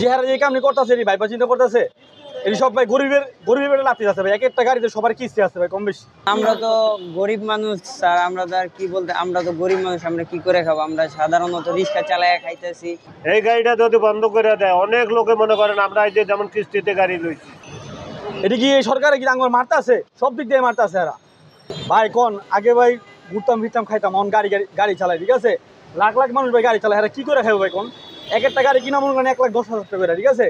যে হারা যে কামনি করতেছে ভাই চিন্তা করতেছে এই সব ভাই গরিবের লাতি আছে ভাই, এক একটা গাড়িতে সবার কিস্তি আছে ভাই কম বেশি। আমরা তো গরিব মানুষ স্যার, আমরা তো আর কি বলতে, আমরা তো গরিব মানুষ, আমরা কি করে খাবো? আমরা সাধারণত রিক্সা চালায় খাইতেছি। এই গাড়িটা যদি বন্ধ করে দেয় অনেক লোকে মনে করেন আমরা এই যে যেমন কিস্তিতে গাড়ি লইছি, এটা কি এই সরকারে কি আঙুর মারতে আছে? সব দিক দিয়ে মারতে আছে এরা ভাই। কোন আগে ভাই ঘুরতাম ফিরতাম খাইতাম, অন গাড়ি চালাই, ঠিক আছে? লাখ লাখ মানুষ ভাই গাড়ি চালায়, এরা কি করে খাবো ভাই? কোন এক একটা গাড়ি কিনা মনে করেন 1,10,000 টাকা করে, ঠিক আছে?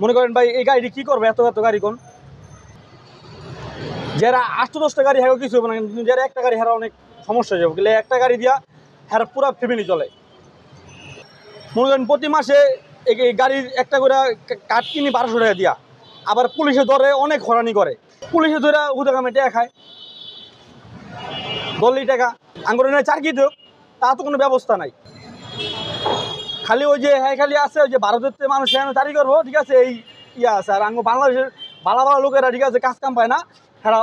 মনে করেন ভাই এই গাড়ি কি করবে? এত গাড়ি কোন যারা 8-10টা গাড়ি হ্যাঁ কিছু হবে না, কিন্তু যারা একটা গাড়ি হারা অনেক সমস্যা হয়ে যাবে। একটা গাড়ি দিয়া হ্যাঁ পুরো ফ্যামিলি চলে। মনে করেন প্রতি মাসে এই গাড়ির একটা করে কাঠ কিনি 1200 টাকা দিয়া, আবার পুলিশে ধরে অনেক হরানি করে, পুলিশে ধরে উদা কামে টাকা খায় 10 টাকা আঙ্গুরে চারকি দেব, তা তো কোনো ব্যবস্থা নাই। খালি ওই যে হ্যাঁ খালি আছে ওই যে ভারতের মানুষ হ্যাঁ চাকরি করবো, ঠিক আছে? এই ইয়া আছে। আর আঙ্গু বাংলাদেশের ভালো ভালো লোকেরা, ঠিক আছে, কাজ কাম পায় না, হ্যাঁ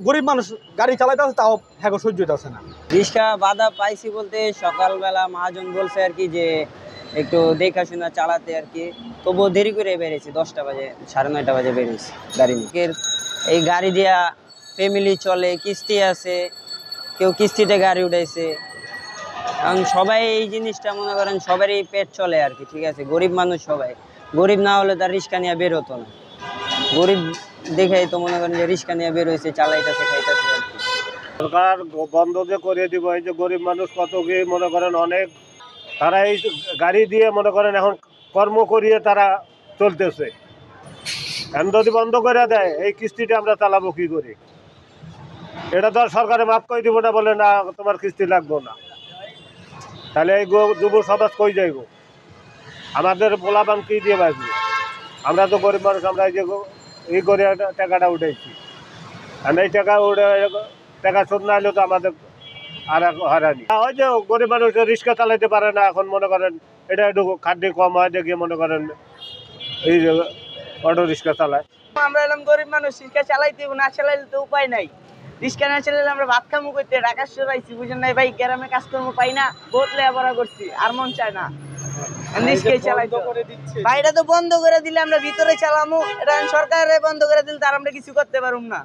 গরিব মানুষ গাড়ি চালাইতে আছে, তাও হ্যাঁ সহ্য হইতেছে না। রিক্সা বাধা পাইছি বলতে সকালবেলা মহাজন বলছে আর কি যে একটু দেখাশোনা চালাতে আর কি, তবুও দেরি করে বেরিয়েছি, 10টা বাজে 9:30 বাজে বেরিয়েছি গাড়ি নিয়ে। এই গাড়ি দিয়া ফ্যামিলি চলে, কিস্তি আছে, কেউ কিস্তিতে গাড়ি উঠাইছে। কারণ সবাই এই জিনিসটা মনে করেন সবারই পেট চলে আর কি, ঠিক আছে? গরিব মানুষ সবাই, গরিব না হলে তার রিক্সা নিয়ে বের হতো না। গরিব দেখেই তো মনে করেন যে রিক্সা নিয়ে বের হয়েছে, চালাইতেছে, খাইতেছে আর কি। সরকার বন্ধ যে করে দিব, এই যে গরিব মানুষ কত কি মনে করেন অনেক, তারা এই গাড়ি দিয়ে মনে করেন এখন কর্ম করিয়ে তারা চলতেছে। এখন যদি বন্ধ করে দেয় এই কিস্তিটা আমরা চালাবো কি করে? এটা তো আর সরকারে মাফ করে দিব না, বলে না তোমার কিস্তি লাগবো না। তাহলে এই যুব সমাজ কই যাইব? আমাদের পোলাপান কি দিয়ে বাঁচবো? আমরা তো গরিব মানুষ, আমরা এই যে এই করে টাকাটা উঠেছি, আর এই টাকা শোধ না হলে তো আমাদের আর হারানি। ওই যে গরিব মানুষ রিক্সা চালাইতে পারে না, এখন মনে করেন এটা একটু খাদ্য কম হয় দেখে মনে করেন এই যে অটো রিক্সা চালায়। আমরা এলাম গরিব মানুষ, রিক্সা চালাইতে না চালাইলে তো উপায় নাই। রিক্সা না চালাইলে আমরা ভাত খামু করতে ঢাকা শহরাইছি, বুঝেন নাই ভাই? গ্রামে কাজকর্ম পাই না, বহুত লেখাপড়া করছি, আর মন চায় না রিক্সাই চালাইতে। ভাই এটা তো বন্ধ করে দিলে আমরা ভিতরে চালামু, এটা সরকারে বন্ধ করে দিলে তার আমরা কিছু করতে পারুম না।